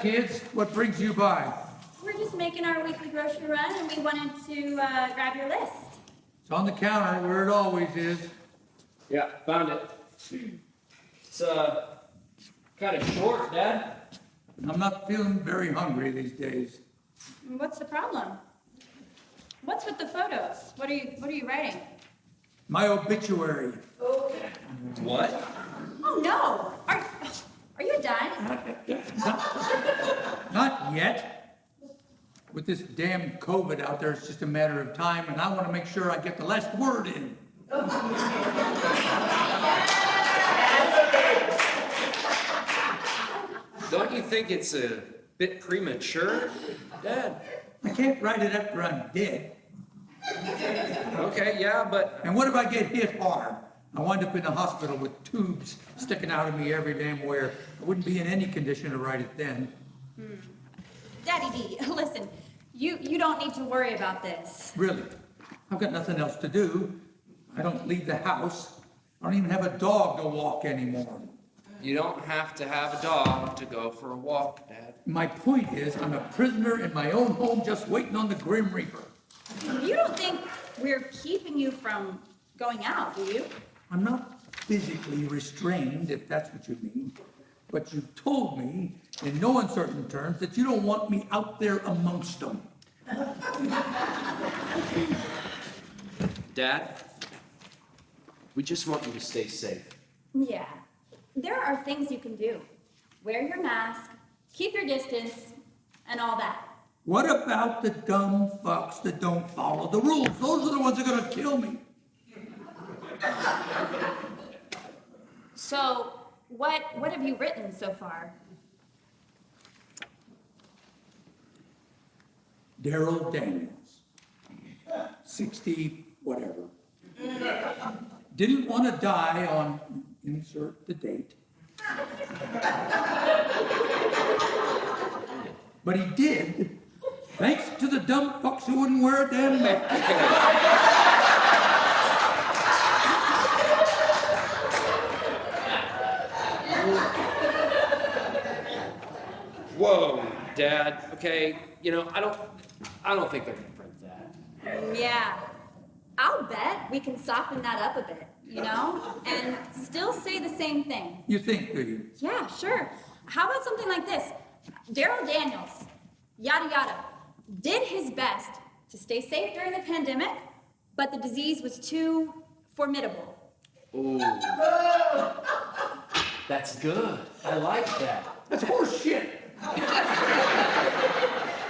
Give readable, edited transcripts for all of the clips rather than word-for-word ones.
kids. What brings you by? We're just making our weekly grocery run, and we wanted to grab your list. It's on the counter where it always is. Yeah, found it. It's kind of short, Dad. I'm not feeling very hungry these days. What's the problem? What's with the photos? What are you writing? My obituary. What? Oh no! Are you done? Not yet. With this damn COVID out there, it's just a matter of time, and I want to make sure I get the last word in. Don't you think it's a bit premature, Dad? I can't write it after I'm dead. Okay, yeah, but... And what if I get hit hard? I wind up in the hospital with tubes sticking out of me every damn where. I wouldn't be in any condition to write it then. Daddy D, listen, you don't need to worry about this. Really. I've got nothing else to do. I don't leave the house. I don't even have a dog to walk anymore. You don't have to have a dog to go for a walk, Dad. My point is, I'm a prisoner in my own home just waiting on the Grim Reaper. You don't think we're keeping you from going out, do you? I'm not physically restrained, if that's what you mean. But you've told me, in no uncertain terms, that you don't want me out there amongst them. Dad, we just want you to stay safe. Yeah. There are things you can do. Wear your mask, keep your distance, and all that. What about the dumb fucks that don't follow the rules? Those are the ones that are gonna kill me. So, what have you written so far? Daryl Daniels, 60 whatever. Didn't want to die on, insert the date. But he did, thanks to the dumb fucks who wouldn't wear a damn mask. Whoa, Dad. Okay, I don't think they're gonna print that. Yeah. I'll bet we can soften that up a bit, and still say the same thing. You think, do you? Yeah, sure. How about something like this? Daryl Daniels, yada yada, did his best to stay safe during the pandemic, but the disease was too formidable. Ooh. That's good. I like that. That's horse shit.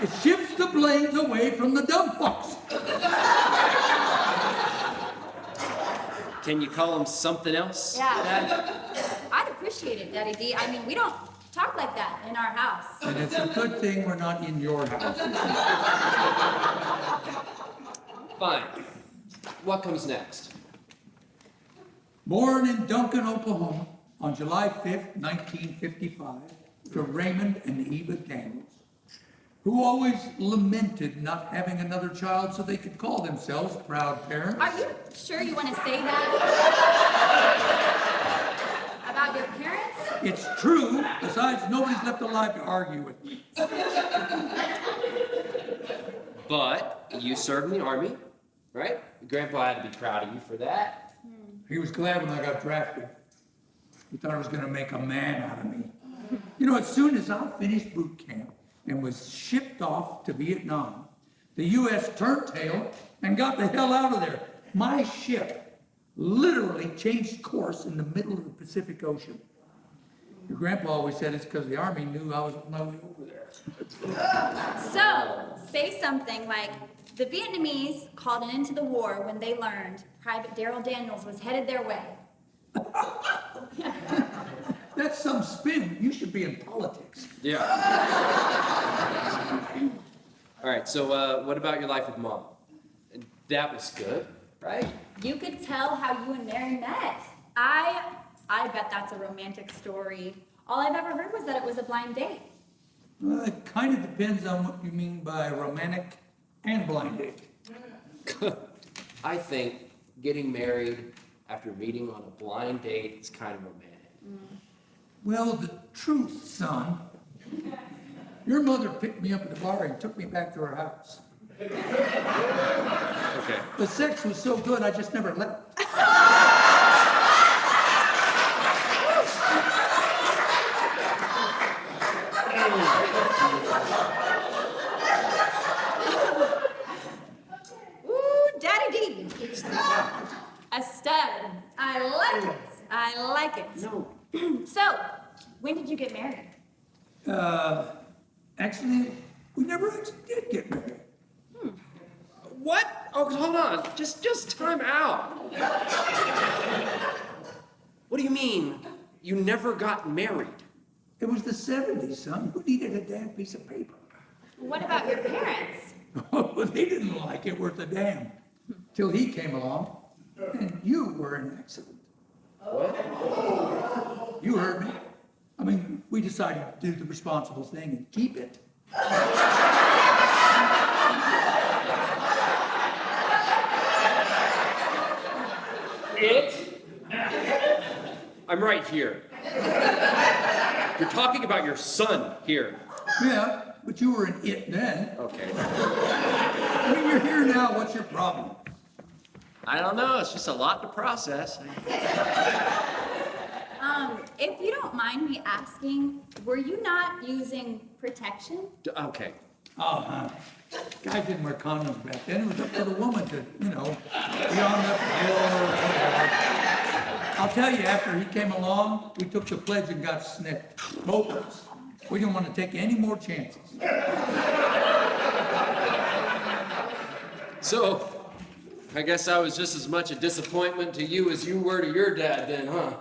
It shifts the blame away from the dumb fucks. Can you call him something else? Yeah. Dad? I'd appreciate it, Daddy D. I mean, we don't talk like that in our house. And it's a good thing we're not in your house. Fine. What comes next? Born in Duncan, Oklahoma, on July 5th, 1955, to Raymond and Eva Daniels, who always lamented not having another child so they could call themselves proud parents. Are you sure you want to say that? About your parents? It's true. Besides, nobody's left alive to argue with me. But you served in the Army, right? Your grandpa had to be proud of you for that. He was glad when I got drafted. He thought I was going to make a man out of me. As soon as I finished boot camp and was shipped off to Vietnam, the U.S. turned tail and got the hell out of there. My ship literally changed course in the middle of the Pacific Ocean. Your grandpa always said it's because the Army knew I was on my way over there. So, say something like, the Vietnamese called an end to the war when they learned Private Daryl Daniels was headed their way. That's some spin. You should be in politics. Yeah. All right, so what about your life with Mom? That was good, right? You could tell how you and Mary met. I bet that's a romantic story. All I've ever heard was that it was a blind date. Well, it kind of depends on what you mean by romantic and blind date. I think getting married after meeting on a blind date is kind of romantic. Well, the truth, son, Your mother picked me up at the bar and took me back to her house. Okay. The sex was so good, I just never left. Ooh, Daddy D. A stud. I like it. I like it. No. So, when did you get married? Actually, we never actually did get married. What? Oh, hold on. Just time out. What do you mean? You never got married? It was the 70s, son. Who needed a damn piece of paper? What about your parents? Oh, they didn't like it worth a damn. Till he came along, and you were an accident. What? You heard me. I mean, we decided to do the responsible thing and keep it. It? I'm right here. You're talking about your son here. Yeah, but you were an it then. Okay. I mean, you're here now. What's your problem? I don't know. It's just a lot to process. If you don't mind me asking, were you not using protection? Okay. Oh, guys didn't wear condoms back then. It was up to the woman to, be on the pill or whatever. I'll tell you, after he came along, we took the pledge and got snipped. Both of us. We didn't want to take any more chances. So, I guess I was just as much a disappointment to you as you were to your dad then, huh?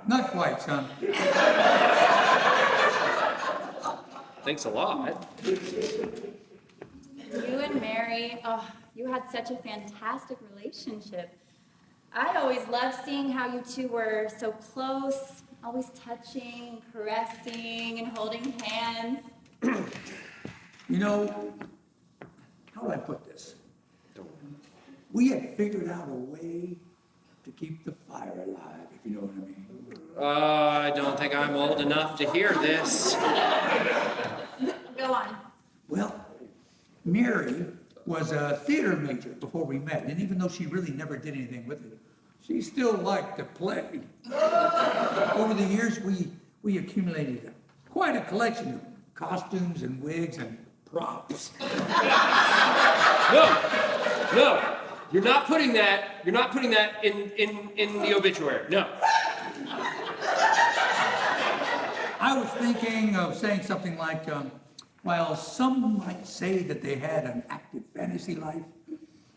Not quite, son. Thanks a lot. You and Mary, oh, you had such a fantastic relationship. I always loved seeing how you two were so close, always touching, caressing, and holding hands. How do I put this? We had figured out a way to keep the fire alive, if you know what I mean. I don't think I'm old enough to hear this. Go on. Well, Mary was a theater major before we met, and even though she really never did anything with it, she still liked to play. Over the years, we accumulated quite a collection of costumes and wigs and props. No, you're not putting that in the obituary. No. I was thinking of saying something like, while some might say that they had an active fantasy life,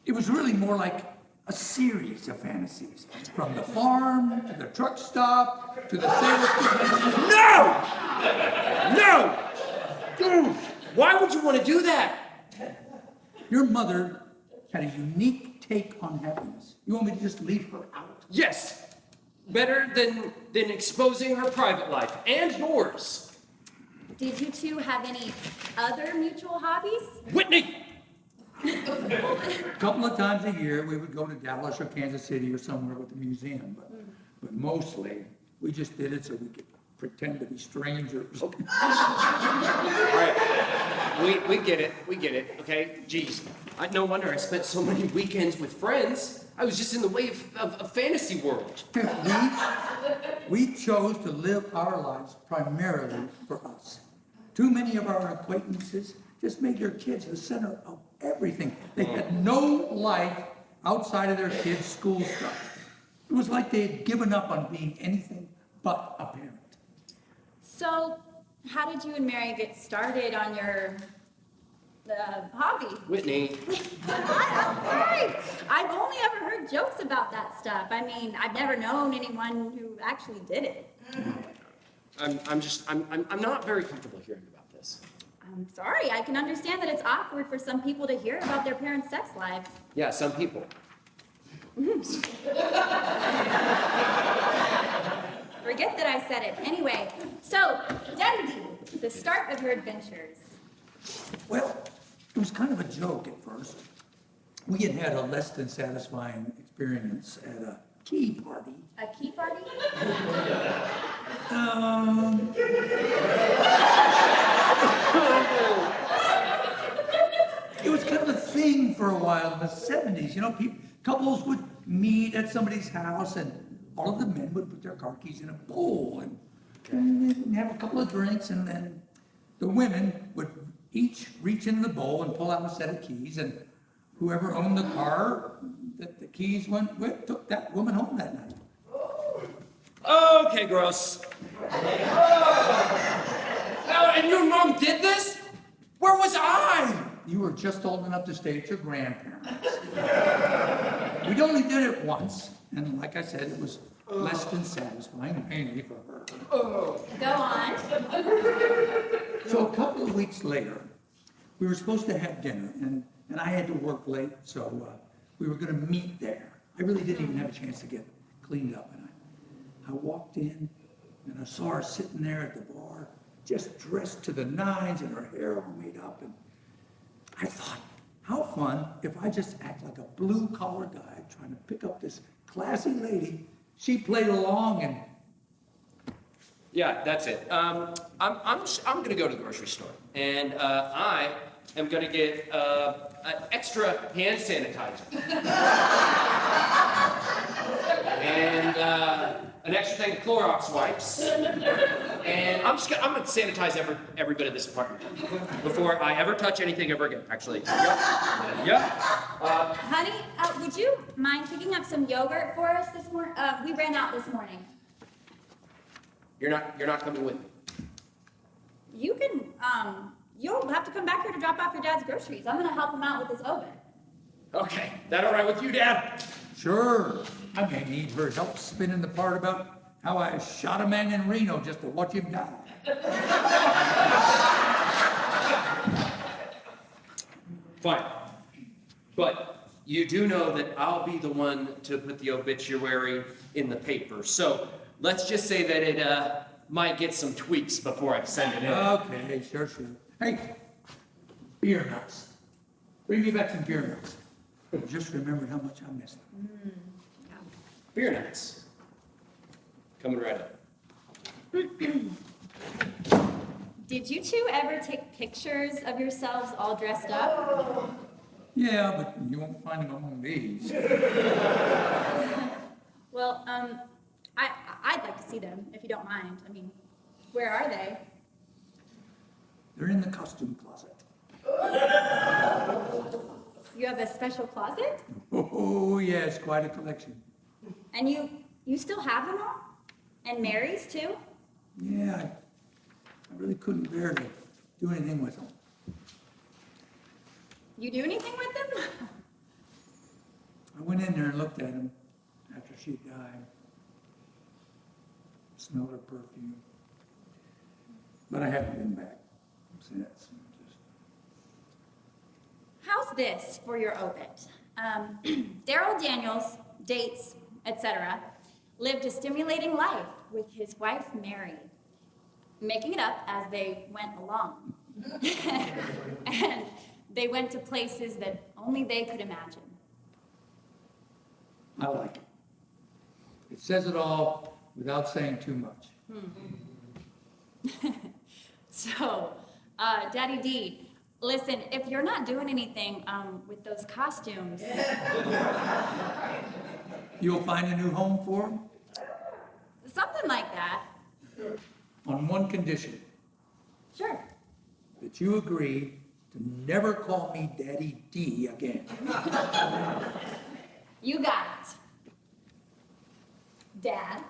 it was really more like a series of fantasies. From the farm, to the truck stop, to the sales convention. No! Dude, why would you want to do that? Your mother had a unique take on happiness. You want me to just leave her out? Yes. Better than exposing her private life and yours. Did you two have any other mutual hobbies? Whitney! A couple of times a year, we would go to Dallas or Kansas City or somewhere with the museum, but mostly we just did it so we could pretend to be strangers. All right. We get it, okay? Jeez, no wonder I spent so many weekends with friends. I was just in the way of a fantasy world. We chose to live our lives primarily for us. Too many of our acquaintances just made their kids the center of everything. They had no life outside of their kids' school stuff. It was like they had given up on being anything but a parent. So, how did you and Mary get started on your hobby? Whitney, I'm sorry. I've only ever heard jokes about that stuff. I mean, I've never known anyone who actually did it. I'm not very comfortable hearing about this. I'm sorry. I can understand that it's awkward for some people to hear about their parents' sex lives. Yeah, some people. Forget that I said it. Anyway, so, Daddy, the start of your adventures. Well, it was kind of a joke at first. We had had a less than satisfying experience at a key party. A key party? It was kind of a thing for a while in the 70s. You know, couples would meet at somebody's house, and all of the men would put their car keys in a bowl and they'd have a couple of drinks, and then the women would each reach into the bowl and pull out a set of keys, and whoever owned the car that the keys went with took that woman home that night. Okay, gross. And your mom did this? Where was I? You were just old enough to stay at your grandparents'. We'd only did it once, and like I said, it was less than satisfying, mainly for her. Go on. So a couple of weeks later, we were supposed to have dinner, and I had to work late, so we were going to meet there. I really didn't even have a chance to get cleaned up, and I walked in, and I saw her sitting there at the bar, just dressed to the nines, and her hair all made up, and I thought, how fun if I just act like a blue-collar guy trying to pick up this classy lady. She played along, and Yeah, that's it. I'm gonna go to the grocery store, and I am gonna get an extra hand sanitizer and an extra thing of Clorox wipes, and I'm gonna sanitize every bit of this apartment before I ever touch anything ever again. Actually, yep. Honey, would you mind picking up some yogurt for us this morning? We ran out this morning. You're not coming with me. You can, you'll have to come back here to drop off your dad's groceries. I'm gonna help him out with his oven. Okay, that all right with you, Dad? sure, I may need her help spinning the part about how I shot a man in Reno just to watch him die. Fine. But you do know that I'll be the one to put the obituary in the paper. So let's just say that it might get some tweaks before I send it in. Okay, sure. Hey, beer nuts. Bring me back some beer nuts. I just remembered how much I missed them. Beer nuts. Coming right up. Did you two ever take pictures of yourselves all dressed up? Yeah, but you won't find them among these. Well, I'd like to see them, if you don't mind. I mean, where are they? They're in the costume closet. You have a special closet? Oh, yes, quite a collection. And you still have them all? And Mary's too? Yeah, I really couldn't bear to do anything with them. You do anything with them? I went in there and looked at them after she died. Smelled her perfume. But I haven't been back since. How's this for your obit? Daryl Daniels, dates, etc., lived a stimulating life with his wife Mary, making it up as they went along. And they went to places that only they could imagine. I like it. It says it all without saying too much. So, Daddy D, listen, if you're not doing anything with those costumes, You'll find a new home for them something like that, on one condition, sure. that you agree to never call me Daddy D again. You got it. Dad.